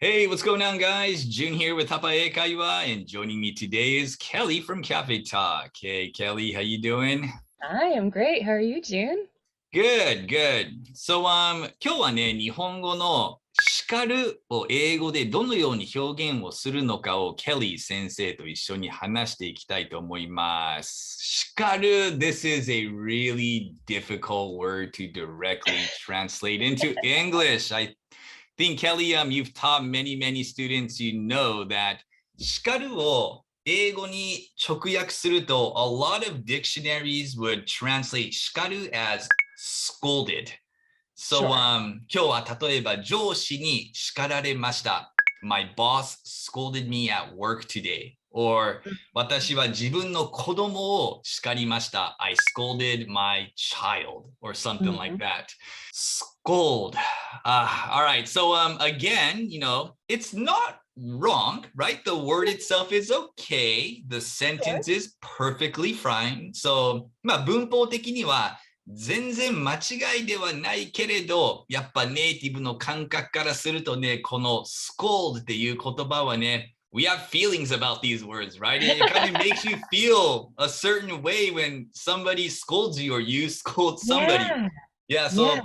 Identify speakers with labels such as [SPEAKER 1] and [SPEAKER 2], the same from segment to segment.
[SPEAKER 1] Hey, what's going on, guys? June here with Hapa Eikaiwa, and joining me today is Kelly from Cafe Talk. Hey, Kelly, how you doing?
[SPEAKER 2] I am great. How are you, June?
[SPEAKER 1] Good, good. So,今日はね、日本語の叱るを英語でどのように表現をするのかをケリー先生と一緒に話していきたいと思います。叱る this is a really difficult word to directly translate into English. I think, Kelly, you've taught many, many students, you know that 叱るを英語に直訳すると、a lot of dictionaries would translate 叱る as scolded. So,
[SPEAKER 2] Sure.
[SPEAKER 1] 今日は例えば上司に叱られました。My boss scolded me at work today. Or 私は自分の子供を叱りました。I scolded my child or something like
[SPEAKER 2] Mhm.
[SPEAKER 1] that. Scold. All right. So, again, it's not wrong, right? The word itself is okay. The
[SPEAKER 2] Sure.
[SPEAKER 1] sentence is perfectly fine. So, まあ文法的には全然間違いではないけれど、やっぱネイティブの感覚からするとね、この scold っていう言葉はね、we have feelings about these words, right? It kind of makes you feel a certain way when somebody scolds you or you scold somebody.
[SPEAKER 2] Yeah.
[SPEAKER 1] Yeah,
[SPEAKER 2] Yeah.
[SPEAKER 1] so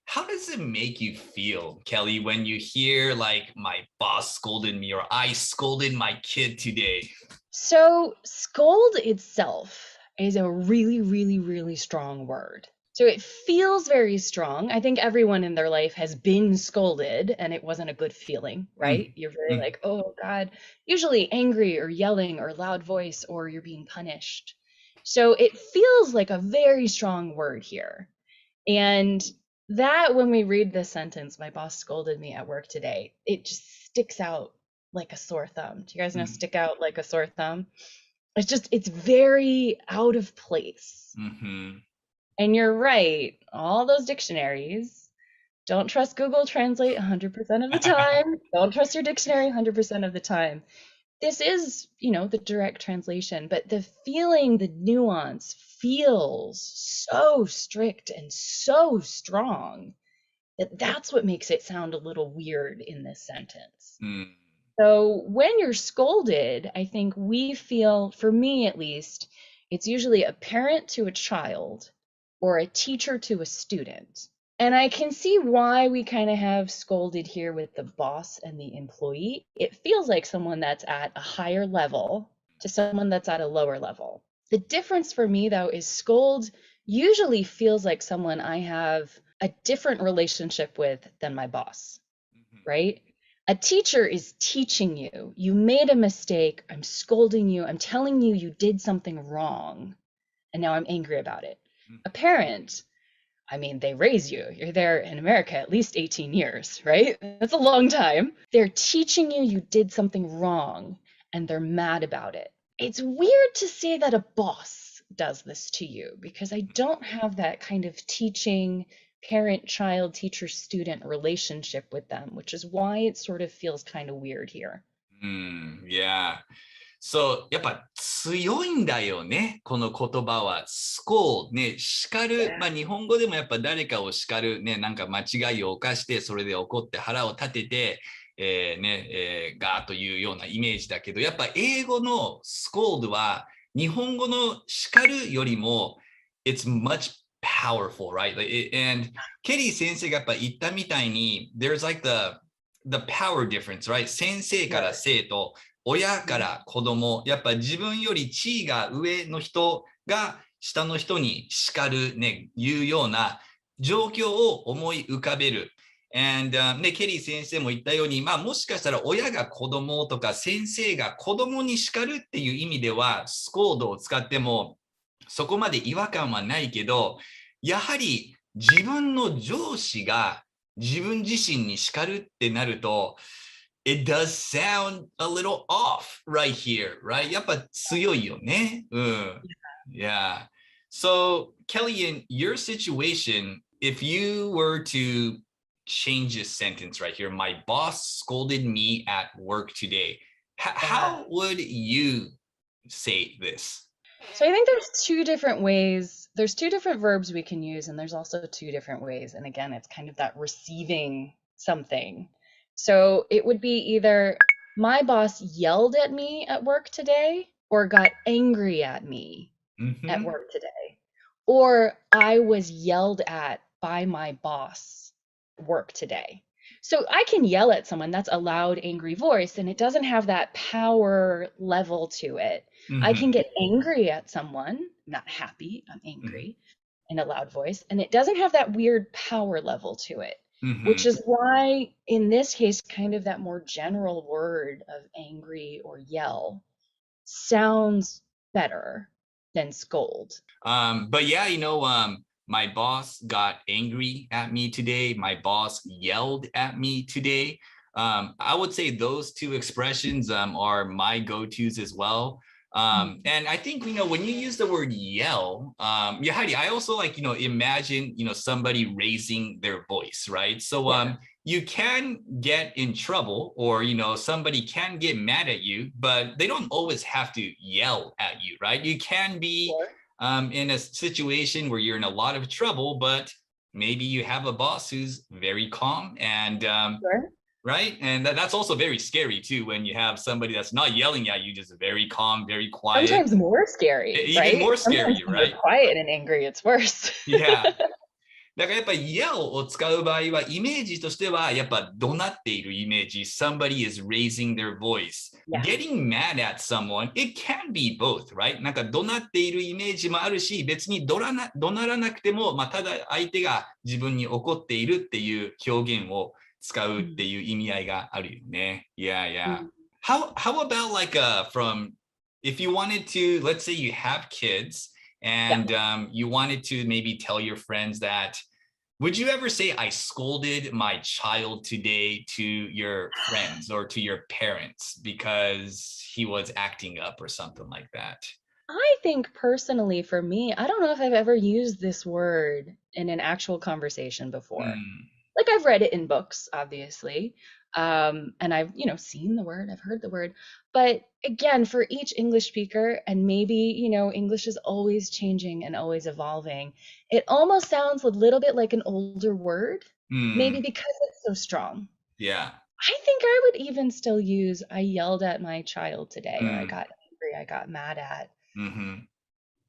[SPEAKER 1] how does it make you feel, Kelly, when you hear like my boss scolded me or I scolded my kid today?
[SPEAKER 2] So, scold itself is a really, really, really strong word. So, it feels very strong. I think everyone in their life has been scolded and it wasn't a good feeling, right?
[SPEAKER 1] Mm,
[SPEAKER 2] You're very
[SPEAKER 1] mm,
[SPEAKER 2] like, oh God, usually angry or yelling or loud voice or you're being punished. So, it feels like a very strong word here. And that, when we read this sentence, my boss scolded me at work today, it just sticks out like a sore thumb. Do you guys know
[SPEAKER 1] mm,
[SPEAKER 2] stick out like a sore thumb? It's very out of place.
[SPEAKER 1] mm-hmm.
[SPEAKER 2] And you're right, all those dictionaries, don't trust Google Translate 100% of the time. Don't trust your dictionary 100% of the time. This is, the direct translation, but the feeling, the nuance feels so strict and so strong that that's what makes it sound a little weird in this sentence.
[SPEAKER 1] Mm.
[SPEAKER 2] So when you're scolded, I think we feel, for me at least, it's usually a parent to a child or a teacher to a student. And I can see why we kind of have scolded here with the boss and the employee. It feels like someone that's at a higher level to someone that's at a lower level. The difference for me, though, is scold usually feels like someone I have a different relationship with than my boss,
[SPEAKER 1] Mhm.
[SPEAKER 2] right? A teacher is teaching you. You made a mistake. I'm scolding you. I'm telling you you did something wrong. And now I'm angry about it. A
[SPEAKER 1] Mhm.
[SPEAKER 2] parent, I mean, they raise you. You're there in America at least 18 years, right? That's a long time. They're teaching you you did something wrong and they're mad about it. It's weird to say that a boss does this to you because I don't have that kind of teaching parent child teacher student relationship with them, which is why it sort of feels kind of weird here.
[SPEAKER 1] Yeah. そう、やっぱ強いんだよね、この言葉は。スコール、ね、叱る。まあ日本語でもやっぱ誰かを叱る、ね、なんか間違いを犯して、それで怒って腹を立てて、ガーッというようなイメージだけど、やっぱ英語のスコールは日本語の叱るよりも、it's much powerful, right? And ケリー先生がやっぱ言ったみたいに、there's like the power difference, right? 先生から
[SPEAKER 2] Sure.
[SPEAKER 1] 生徒、親から子供、やっぱ自分より地位が上の人が下の人に叱る、ね、いうような状況を思い浮かべる。And, ね、ケリー先生も言ったように、まあ、もしかしたら親が子供とか先生が子供に叱るっていう意味では、スコードを使ってもそこまで違和感はないけど、やはり自分の上司が自分自身に叱るってなると、it does sound a little off right here, right? やっぱ強いよね。うん。Yeah. So, Kelly, in your situation, if you were to change this sentence right here, my boss scolded me at work today.
[SPEAKER 2] Yeah.
[SPEAKER 1] How would you say this?
[SPEAKER 2] So I think there's two different ways. There's two different verbs we can use, and there's also two different ways. And again, it's kind of that receiving something. So it would be either my boss yelled at me at work today or got angry at me at
[SPEAKER 1] Mm-hmm.
[SPEAKER 2] work today, or I was yelled at by my boss at work today. So I can yell at someone, that's a loud, angry voice, and it doesn't have that power level to it. I can
[SPEAKER 1] Mm-hmm.
[SPEAKER 2] get angry at someone, I'm not happy, I'm
[SPEAKER 1] Mm-hmm.
[SPEAKER 2] angry in a loud voice, and it doesn't have that weird power level to it, which
[SPEAKER 1] Mm-hmm.
[SPEAKER 2] is why, in this case, kind of that more general word of angry or yell sounds better than scold.
[SPEAKER 1] But yeah, my boss got angry at me today. My boss yelled at me today. I would say those two expressions are my go-tos as well.
[SPEAKER 2] Mm.
[SPEAKER 1] And I think, when you use the word yell, yeah, Heidi, I also like, imagine, somebody raising their voice, right? So,
[SPEAKER 2] Yeah.
[SPEAKER 1] you can get in trouble or somebody can get mad at you, but they don't always have to yell at you, right? You can be
[SPEAKER 2] Sure.
[SPEAKER 1] in a situation where you're in a lot of trouble, but maybe you have a boss who's very calm and
[SPEAKER 2] Sure.
[SPEAKER 1] right, and that's also very scary too when you have somebody that's not yelling at you, just very calm, very quiet.
[SPEAKER 2] Sometimes more scary,
[SPEAKER 1] Even
[SPEAKER 2] right?
[SPEAKER 1] more
[SPEAKER 2] Sometimes
[SPEAKER 1] scary,
[SPEAKER 2] when they're
[SPEAKER 1] right?
[SPEAKER 2] quiet and angry, it's worse.
[SPEAKER 1] Yeah. だからやっぱり yell を使う場合はイメージとしてはやっぱ怒鳴っているイメージ somebody is raising their voice
[SPEAKER 2] Yeah.
[SPEAKER 1] getting mad at someone it can be both right なんか怒鳴っているイメージもあるし別に怒鳴らなくても、ただ相手が自分に怒っているっていう表現を使うっていう意味合いがあるよね Yeah, yeah.
[SPEAKER 2] Mm.
[SPEAKER 1] How about like from if you wanted to let's say you have kids
[SPEAKER 2] Yeah.
[SPEAKER 1] and you wanted to maybe tell your friends that would you ever say I scolded my child today to your friends or to your parents because he was acting up or something like that?
[SPEAKER 2] I think personally for me, I don't know if I've ever used this word in an actual conversation before.
[SPEAKER 1] Mm,
[SPEAKER 2] Like I've read it in books, obviously. And I've, seen the word, I've heard the word. But again, for each English speaker, and maybe, English is always changing and always evolving, it almost sounds a little bit like an older word, maybe
[SPEAKER 1] mm,
[SPEAKER 2] because it's so strong.
[SPEAKER 1] yeah.
[SPEAKER 2] I think I would even still use I yelled at my child today, or I
[SPEAKER 1] Mm,
[SPEAKER 2] got angry, I got mad at,
[SPEAKER 1] mm-hmm,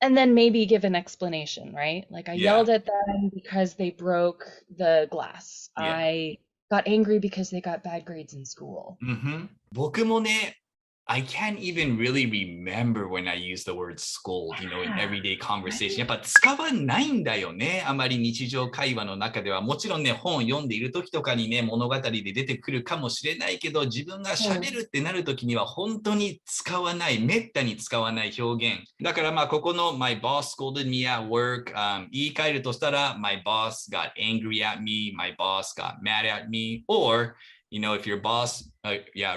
[SPEAKER 2] and then maybe give an explanation, right? Like I
[SPEAKER 1] yeah.
[SPEAKER 2] yelled at them because they broke the glass.
[SPEAKER 1] Yeah.
[SPEAKER 2] I got angry because they got bad grades in school.
[SPEAKER 1] Mm-hmm. 僕もね I can't even really remember when I use the word scold, in
[SPEAKER 2] Yeah,
[SPEAKER 1] everyday conversation. やっ
[SPEAKER 2] right?
[SPEAKER 1] ぱ使わないんだよね。あまり日常会話の中では。もちろんね、本を読んでいる時とかにね、物語で出てくるかもしれないけど、自分が喋
[SPEAKER 2] Totally.
[SPEAKER 1] るってなる時には本当に使わない、めったに使わない表現。だからここの My boss scolded me at work、言い換えるとしたら My boss got angry at me, my boss got mad at me, or if your boss,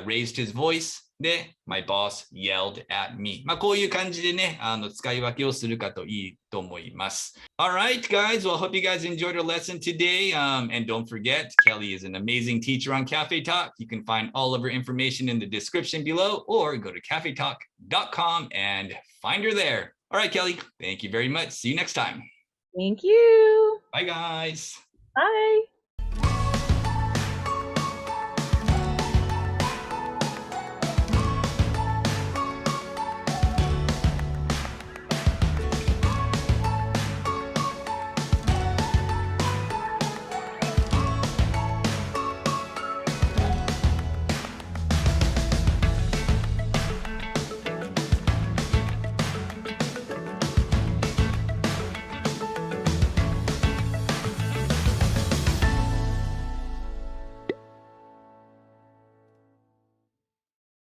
[SPEAKER 1] raised his voice, で、my boss yelled at me. こういう感じでね、使い分けをするかといいと思います。Alright, guys. Well, I hope you guys enjoyed our lesson today. And don't forget, Kelly is an amazing teacher on Cafe Talk. You can find all of her information in the description below or go to cafetalk.com and find her there. Alright, Kelly. Thank you very much. See you next time.
[SPEAKER 2] Thank you.
[SPEAKER 1] Bye, guys.
[SPEAKER 2] Bye.